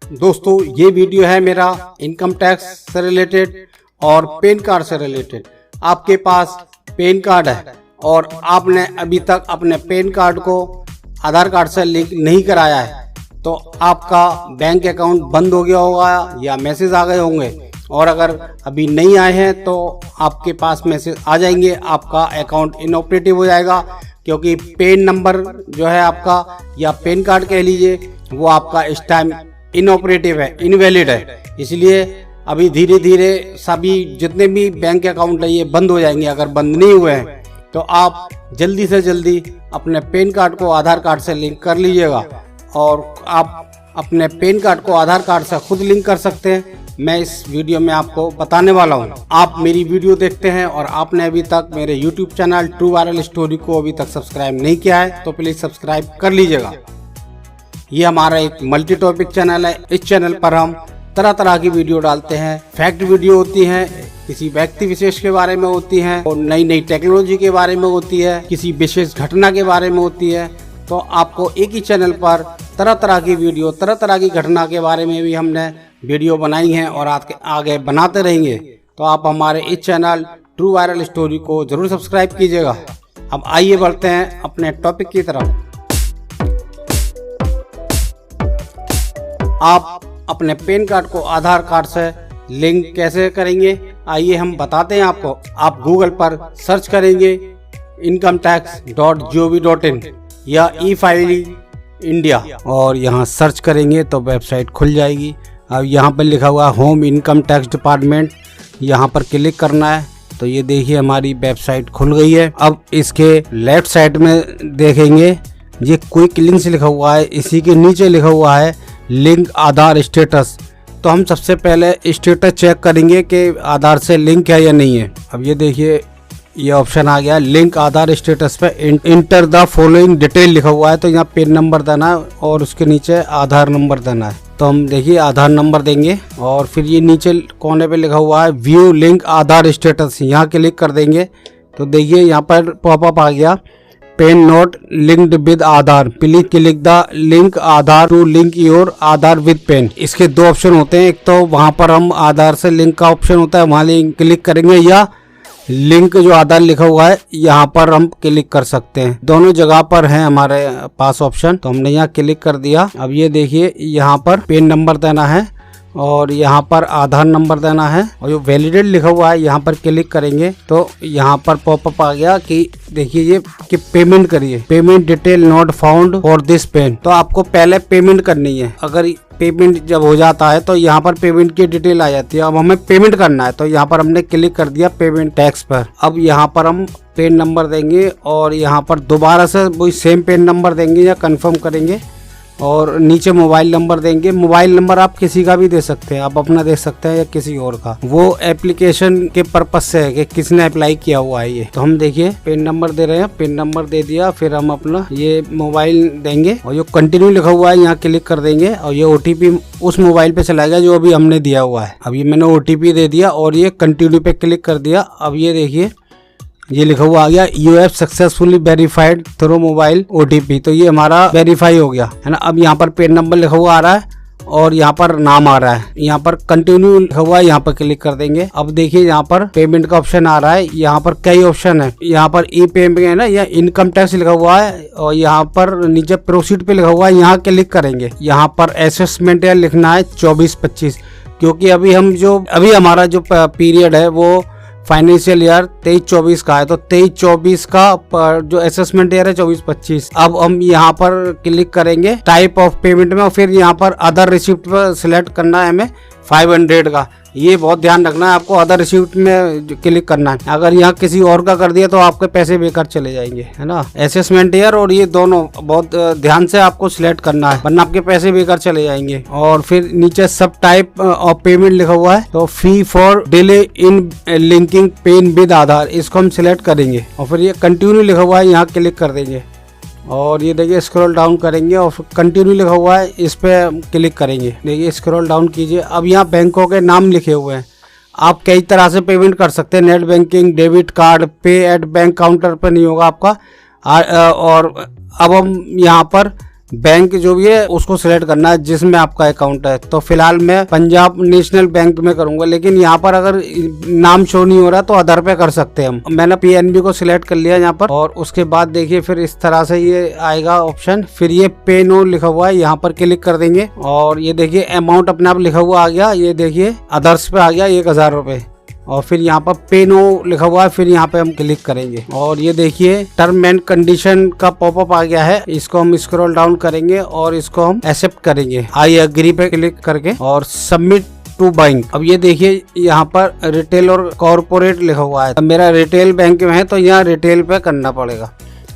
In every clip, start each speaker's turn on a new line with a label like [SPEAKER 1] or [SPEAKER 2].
[SPEAKER 1] दोस्तों ये वीडियो है मेरा इनकम टैक्स से रिलेटेड और पैन कार्ड से रिलेटेड। आपके पास पैन कार्ड है और आपने अभी तक अपने पैन कार्ड को आधार कार्ड से लिंक नहीं कराया है तो आपका बैंक अकाउंट बंद हो गया होगा या मैसेज आ गए होंगे, और अगर अभी नहीं आए हैं तो आपके पास मैसेज आ जाएंगे, आपका अकाउंट इनऑपरेटिव हो जाएगा, क्योंकि पैन नंबर जो है आपका या पैन कार्ड कह लीजिए वो आपका इस टाइम इनऑपरेटिव है, इनवैलिड है। इसलिए अभी धीरे धीरे सभी जितने भी बैंक अकाउंट है ये बंद हो जाएंगे। अगर बंद नहीं हुए हैं तो आप जल्दी से जल्दी अपने पैन कार्ड को आधार कार्ड से लिंक कर लीजिएगा, और आप अपने पैन कार्ड को आधार कार्ड से खुद लिंक कर सकते हैं। मैं इस वीडियो में आपको बताने वाला हूं। आप मेरी वीडियो देखते हैं और आपने अभी तक मेरे YouTube channel true viral story को अभी तक सब्सक्राइब नहीं किया है तो प्लीज सब्सक्राइब कर लीजिएगा। ये हमारा एक मल्टी टॉपिक चैनल है। इस चैनल पर हम तरह तरह की वीडियो डालते हैं। फैक्ट वीडियो होती है, किसी व्यक्ति विशेष के बारे में होती है, और नई नई टेक्नोलॉजी के बारे में होती है, किसी विशेष घटना के बारे में होती है। तो आपको एक ही चैनल पर तरह तरह की वीडियो, तरह तरह की घटना के बारे में भी हमने वीडियो बनाई है और आगे बनाते रहेंगे। तो आप हमारे इस चैनल ट्रू वायरल स्टोरी को जरूर सब्सक्राइब कीजिएगा। अब आइए बढ़ते हैं अपने टॉपिक की तरफ। आप अपने पैन कार्ड को आधार कार्ड से लिंक कैसे करेंगे, आइए हम बताते हैं आपको। आप गूगल पर सर्च करेंगे incometax.gov.in या e-filing इंडिया, और यहाँ सर्च करेंगे तो वेबसाइट खुल जाएगी। अब यहाँ पर लिखा हुआ होम इनकम टैक्स डिपार्टमेंट, यहाँ पर क्लिक करना है तो ये देखिए हमारी वेबसाइट खुल गई है। अब इसके लेफ्ट साइड में देखेंगे ये क्विक लिंक्स लिखा हुआ है, इसी के नीचे लिखा हुआ है लिंक आधार स्टेटस। तो हम सबसे पहले स्टेटस चेक करेंगे कि आधार से लिंक है या नहीं है। अब ये देखिए ये ऑप्शन आ गया लिंक आधार स्टेटस पे इंटर द फॉलोइंग डिटेल लिखा हुआ है, तो यहाँ पैन नंबर देना है और उसके नीचे आधार नंबर देना है। तो हम देखिए आधार नंबर देंगे और फिर ये नीचे कोने पे लिखा हुआ है व्यू लिंक आधार स्टेटस, यहाँ क्लिक कर देंगे तो देखिए यहाँ पर पॉपअप आ गया PAN not linked with Aadhaar, please click the link Aadhaar to link your Aadhaar with PAN. इसके दो ऑप्शन होते हैं, एक तो वहां पर हम आधार से लिंक का ऑप्शन होता है वहां क्लिक करेंगे, या लिंक जो आधार लिखा हुआ है यहाँ पर हम क्लिक कर सकते हैं। दोनों जगह पर है हमारे पास ऑप्शन, तो हमने यहाँ क्लिक कर दिया। अब ये देखिए यहाँ पर पेन नंबर देना है और यहाँ पर आधार नंबर देना है, और जो वैलिडेट लिखा हुआ है यहाँ पर क्लिक करेंगे तो यहाँ पर पॉपअप आ गया कि देखिए ये कि पेमेंट करिए, payment detail not found for this PAN. तो आपको पहले पेमेंट करनी है। अगर पेमेंट जब हो जाता है तो यहाँ पर पेमेंट की डिटेल आ जाती है। अब हमें पेमेंट करना है तो यहाँ पर हमने क्लिक कर दिया पेमेंट टैक्स पर। अब यहाँ पर हम पेन नंबर देंगे और यहाँ पर दोबारा से वही सेम पेन नंबर देंगे या कंफर्म करेंगे, और नीचे मोबाइल नंबर देंगे। मोबाइल नंबर आप किसी का भी दे सकते हैं, आप अपना दे सकते हैं या किसी और का, वो एप्लीकेशन के पर्पज से है कि किसने अप्लाई किया हुआ है ये। तो हम देखिए पिन नंबर दे रहे हैं, पिन नंबर दे दिया, फिर हम अपना ये मोबाइल देंगे और जो कंटिन्यू लिखा हुआ है यहाँ क्लिक कर देंगे, और ये OTP उस मोबाइल पे चला गया जो अभी हमने दिया हुआ है। अब ये मैंने OTP दे दिया और ये कंटिन्यू पे क्लिक कर दिया। अब ये देखिए ये लिखा हुआ आ गया you have successfully verified through mobile OTP, तो ये हमारा वेरीफाई हो गया है ना। अब यहाँ पर पेन नंबर लिखा हुआ आ रहा है और यहाँ पर नाम आ रहा है, यहाँ पर कंटिन्यू लिखा हुआ है, यहाँ पर क्लिक कर देंगे। अब देखिए यहाँ पर पेमेंट का ऑप्शन आ रहा है, यहाँ पर कई ऑप्शन है, यहाँ पर ई पेमेंट है ना, या इनकम टैक्स लिखा हुआ है, और यहाँ पर नीचे प्रोसीड पे लिखा हुआ है, यहाँ क्लिक करेंगे। यहाँ पर असेसमेंट ईयर लिखना है 24-25, क्योंकि अभी हमारा जो पीरियड है वो फाइनेंशियल ईयर 23-24 का है, तो 23-24 का जो असेसमेंट ईयर है 24-25। अब हम यहाँ पर क्लिक करेंगे टाइप ऑफ पेमेंट में, और फिर यहाँ पर अदर रिसिप्ट पर सिलेक्ट करना है हमें 500 का। ये बहुत ध्यान रखना है आपको, अदर रिसिप्ट में क्लिक करना है। अगर यहाँ किसी और का कर दिया तो आपके पैसे बेकार चले जाएंगे, है ना। असेसमेंट ईयर और ये दोनों बहुत ध्यान से आपको सिलेक्ट करना है, वरना आपके पैसे बेकार चले जाएंगे। और फिर नीचे सब टाइप ऑफ पेमेंट लिखा हुआ है, तो fee for delay in linking PAN with Aadhaar, इसको हम सिलेक्ट करेंगे। और फिर ये कंटिन्यू लिखा हुआ है, यहाँ क्लिक कर देंगे, और ये देखिए स्क्रॉल डाउन करेंगे और कंटिन्यू लिखा हुआ है, इस पे क्लिक करेंगे। देखिए स्क्रॉल डाउन कीजिए। अब यहाँ बैंकों के नाम लिखे हुए हैं, आप कई तरह से पेमेंट कर सकते हैं, नेट बैंकिंग, डेबिट कार्ड, पे एट बैंक काउंटर पर नहीं होगा आपका। और अब हम यहाँ पर बैंक जो भी है उसको सिलेक्ट करना है जिसमें आपका अकाउंट है। तो फिलहाल मैं पंजाब नेशनल बैंक में करूंगा, लेकिन यहाँ पर अगर नाम शो नहीं हो रहा तो अदर पे कर सकते हैं हम। मैंने पीएनबी को सिलेक्ट कर लिया यहाँ पर, और उसके बाद देखिए फिर इस तरह से ये आएगा ऑप्शन। फिर ये पे नो लिखा हुआ है, यहाँ पर क्लिक कर देंगे और ये देखिए अमाउंट अपने आप लिखा हुआ आ गया। ये देखिए अदर्स पे आ गया 1000 रुपए, और फिर यहाँ पर पे नो लिखा हुआ है, फिर यहाँ पे हम क्लिक करेंगे और ये देखिए टर्म एंड कंडीशन का पॉपअप आ गया है। इसको हम स्क्रॉल डाउन करेंगे और इसको हम एक्सेप्ट करेंगे, आई एग्री पे क्लिक करके, और सबमिट टू बैंक। अब ये देखिए यहाँ पर रिटेल और कॉर्पोरेट लिखा हुआ है। अब मेरा रिटेल बैंक में है तो यहाँ रिटेल पे करना पड़ेगा,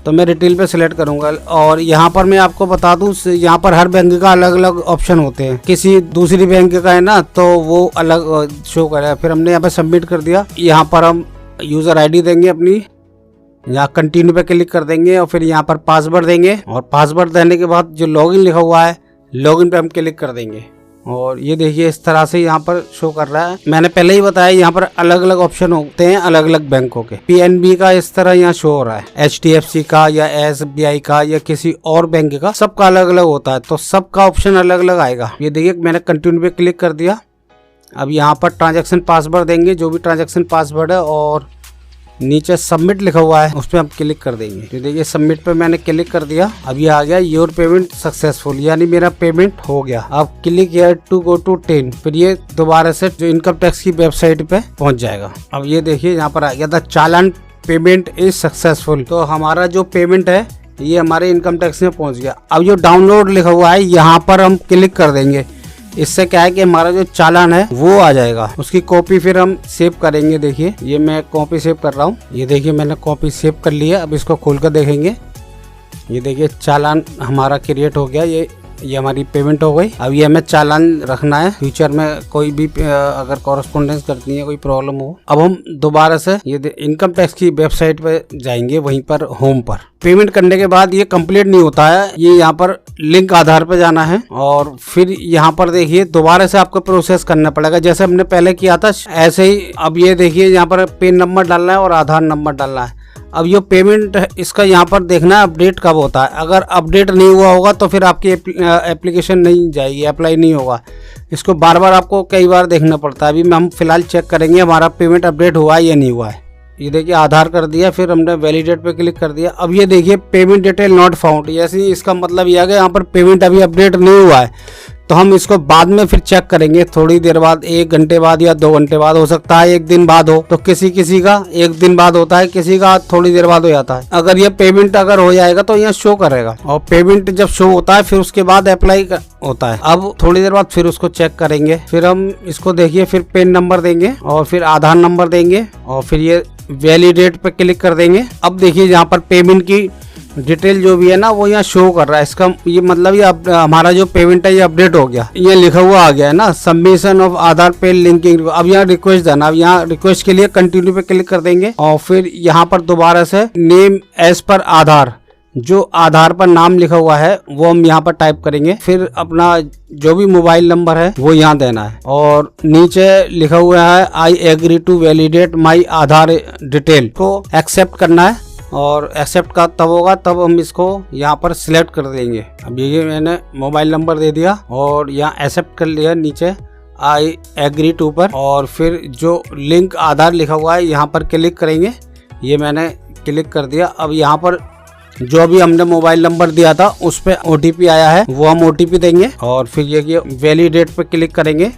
[SPEAKER 1] तो मैं रिटेल पे सिलेक्ट करूंगा। और यहाँ पर मैं आपको बता दूं, यहाँ पर हर बैंक का अलग अलग ऑप्शन होते हैं। किसी दूसरी बैंक का है ना तो वो अलग शो करेगा। फिर हमने यहाँ पे सबमिट कर दिया। यहाँ पर हम यूजर आईडी देंगे अपनी, यहाँ कंटिन्यू पे क्लिक कर देंगे और फिर यहाँ पर पासवर्ड देंगे, और पासवर्ड देने के बाद जो लॉगिन लिखा हुआ है लॉगिन पे हम क्लिक कर देंगे। और ये देखिए इस तरह से यहाँ पर शो कर रहा है। मैंने पहले ही बताया यहाँ पर अलग अलग ऑप्शन होते हैं अलग अलग बैंकों के। पीएनबी का इस तरह यहाँ शो हो रहा है, एचडीएफसी का या एसबीआई का या किसी और बैंक का, सबका अलग अलग होता है, तो सबका ऑप्शन अलग अलग आएगा। ये देखिए मैंने कंटिन्यू पे क्लिक कर दिया। अब यहाँ पर ट्रांजेक्शन पासवर्ड देंगे, जो भी ट्रांजेक्शन पासवर्ड है, और नीचे सबमिट लिखा हुआ है उस पर हम क्लिक कर देंगे। तो देखिए सबमिट पे मैंने क्लिक कर दिया। अब ये आ गया योर पेमेंट सक्सेसफुल, यानी मेरा पेमेंट हो गया। अब click here to go to 10, फिर ये दोबारा से जो इनकम टैक्स की वेबसाइट पे पहुंच जाएगा। अब ये देखिए यहाँ पर आ गया था चालान पेमेंट इज सक्सेसफुल, तो हमारा जो पेमेंट है ये हमारे इनकम टैक्स में पहुंच गया। अब जो डाउनलोड लिखा हुआ है यहाँ पर हम क्लिक कर देंगे। इससे क्या है कि हमारा जो चालान है वो आ जाएगा, उसकी कॉपी फिर हम सेव करेंगे। देखिए ये मैं कॉपी सेव कर रहा हूँ, ये देखिए मैंने कॉपी सेव कर ली है। अब इसको खोल कर देखेंगे, ये देखिए चालान हमारा क्रिएट हो गया। ये हमारी पेमेंट हो गई। अब ये हमें चालान रखना है, फ्यूचर में कोई भी अगर कॉरेस्पोंडेंस करती है कोई प्रॉब्लम हो। अब हम दोबारा से ये इनकम टैक्स की वेबसाइट पे जाएंगे, वहीं पर होम पर। पेमेंट करने के बाद ये कंप्लीट नहीं होता है, ये यहाँ पर लिंक आधार पे जाना है और फिर यहाँ पर देखिए दोबारा से आपको प्रोसेस करना पड़ेगा, जैसे हमने पहले किया था ऐसे ही। अब ये देखिए यहाँ पर पिन नंबर डालना है और आधार नंबर डालना है। अब ये पेमेंट इसका यहाँ पर देखना है अपडेट कब होता है। अगर अपडेट नहीं हुआ होगा तो फिर आपकी एप्लीकेशन नहीं जाएगी, अप्लाई नहीं होगा। इसको बार बार आपको कई बार देखना पड़ता है। अभी हम फिलहाल चेक करेंगे हमारा पेमेंट अपडेट हुआ है या नहीं हुआ है। ये देखिए आधार कर दिया, फिर हमने वैलिडेट पे क्लिक कर दिया। अब ये देखिए पेमेंट डिटेल नॉट फाउंड, जैसे इसका मतलब यह है कि यहाँ पर पेमेंट अभी अपडेट नहीं हुआ है, तो हम इसको बाद में फिर चेक करेंगे थोड़ी देर बाद, 1 घंटे बाद या 2 घंटे बाद, हो सकता है 1 दिन बाद हो। तो किसी किसी का 1 दिन बाद होता है, किसी का थोड़ी देर बाद हो जाता है। अगर ये पेमेंट अगर हो जाएगा तो यहाँ शो करेगा, और पेमेंट जब शो होता है फिर उसके बाद अप्लाई होता है। अब थोड़ी देर बाद फिर उसको चेक करेंगे। फिर हम इसको देखिए फिर पेन नंबर देंगे और फिर आधार नंबर देंगे और फिर ये वैलिडेट पे क्लिक कर देंगे। अब देखिए यहाँ पर पेमेंट की डिटेल जो भी है ना वो यहाँ शो कर रहा है। इसका ये मतलब ये हमारा जो पेमेंट है ये अपडेट हो गया, ये लिखा हुआ आ गया है ना, submission of Aadhaar PAN linking. अब यहाँ रिक्वेस्ट देना, अब यहाँ रिक्वेस्ट के लिए कंटिन्यू पे क्लिक कर देंगे और फिर यहाँ पर दोबारा से नेम एज पर आधार, जो आधार पर नाम लिखा हुआ है वो हम यहाँ पर टाइप करेंगे। फिर अपना जो भी मोबाइल नंबर है वो यहाँ देना है और नीचे लिखा हुआ है I agree to validate my Aadhaar detail को एक्सेप्ट करना है। और एक्सेप्ट का तब होगा तब हम इसको यहाँ पर सिलेक्ट कर देंगे। अब ये मैंने मोबाइल नंबर दे दिया और यहाँ एक्सेप्ट कर लिया नीचे आई एग्री टू पर, और फिर जो लिंक आधार लिखा हुआ है यहाँ पर क्लिक करेंगे। ये मैंने क्लिक कर दिया। अब यहाँ पर जो भी हमने मोबाइल नंबर दिया था उस पे OTP आया है, वो हम OTP देंगे और फिर ये वैलिडेट पे क्लिक करेंगे।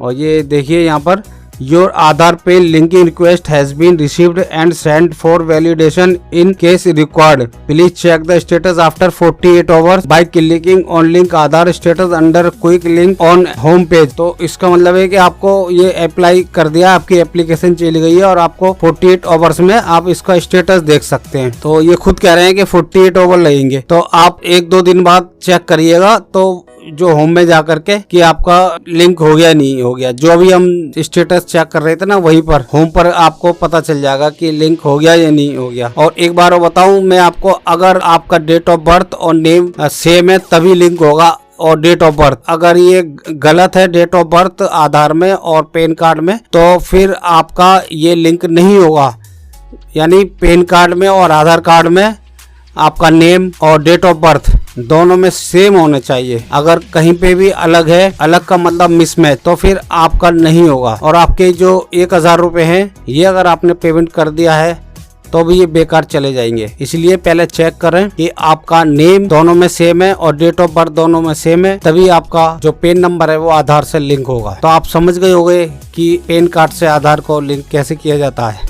[SPEAKER 1] और ये देखिए यहाँ पर your Aadhaar PAN linking request has been received and send for validation in case required, please check the status after 48 hours by clicking on link Aadhaar status under quick link on home page. तो इसका मतलब है कि आपको ये apply कर दिया, आपकी एप्लीकेशन चली गई है और आपको 48 आवर्स में आप इसका स्टेटस देख सकते हैं। तो ये खुद कह रहे हैं कि 48 आवर लगेंगे, तो आप 1-2 दिन बाद चेक करिएगा तो जो होम में जाकर के कि आपका लिंक हो गया नहीं हो गया। जो अभी हम स्टेटस चेक कर रहे थे ना वहीं पर होम पर आपको पता चल जाएगा कि लिंक हो गया या नहीं हो गया। और एक बार बताऊं मैं आपको, अगर आपका डेट ऑफ बर्थ और नेम सेम है तभी लिंक होगा। और डेट ऑफ बर्थ अगर ये गलत है, डेट ऑफ बर्थ आधार में और पैन कार्ड में, तो फिर आपका ये लिंक नहीं होगा। यानी पैन कार्ड में और आधार कार्ड में आपका नेम और डेट ऑफ बर्थ दोनों में सेम होने चाहिए। अगर कहीं पे भी अलग है, अलग का मतलब मिसमैच, तो फिर आपका नहीं होगा। और आपके जो 1000 रुपए हैं, ये अगर आपने पेमेंट कर दिया है तो भी ये बेकार चले जाएंगे। इसलिए पहले चेक करें कि आपका नेम दोनों में सेम है और डेट ऑफ बर्थ दोनों में सेम है, तभी आपका जो पैन नंबर है वो आधार से लिंक होगा। तो आप समझ गए होंगे कि पैन कार्ड से आधार को लिंक कैसे किया जाता है।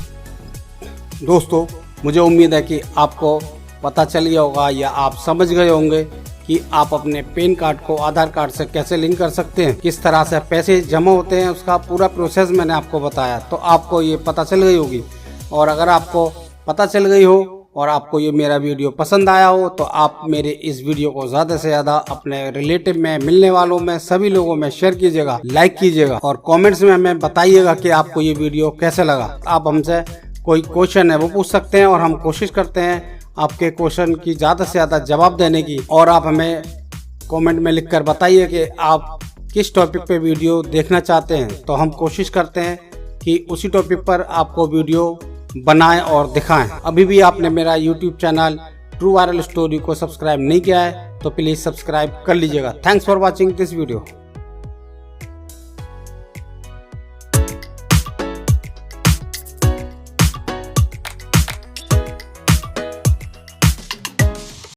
[SPEAKER 1] दोस्तों, मुझे उम्मीद है कि आपको पता चल गया होगा या आप समझ गए होंगे कि आप अपने पैन कार्ड को आधार कार्ड से कैसे लिंक कर सकते हैं, किस तरह से पैसे जमा होते हैं, उसका पूरा प्रोसेस मैंने आपको बताया। तो आपको ये पता चल गई होगी। और अगर आपको पता चल गई हो और आपको ये मेरा वीडियो पसंद आया हो तो आप मेरे इस वीडियो को ज़्यादा से ज़्यादा अपने रिलेटिव में, मिलने वालों में, सभी लोगों में शेयर कीजिएगा, लाइक कीजिएगा और कमेंट्स में हमें बताइएगा कि आपको ये वीडियो कैसे लगा। आप हमसे कोई क्वेश्चन है वो पूछ सकते हैं और हम कोशिश करते हैं आपके क्वेश्चन की ज़्यादा से ज़्यादा जवाब देने की। और आप हमें कमेंट में लिखकर बताइए कि आप किस टॉपिक पे वीडियो देखना चाहते हैं, तो हम कोशिश करते हैं कि उसी टॉपिक पर आपको वीडियो बनाएं और दिखाएं। अभी भी आपने मेरा YouTube channel true viral story को सब्सक्राइब नहीं किया है तो प्लीज़ सब्सक्राइब कर लीजिएगा। Thanks for watching this video.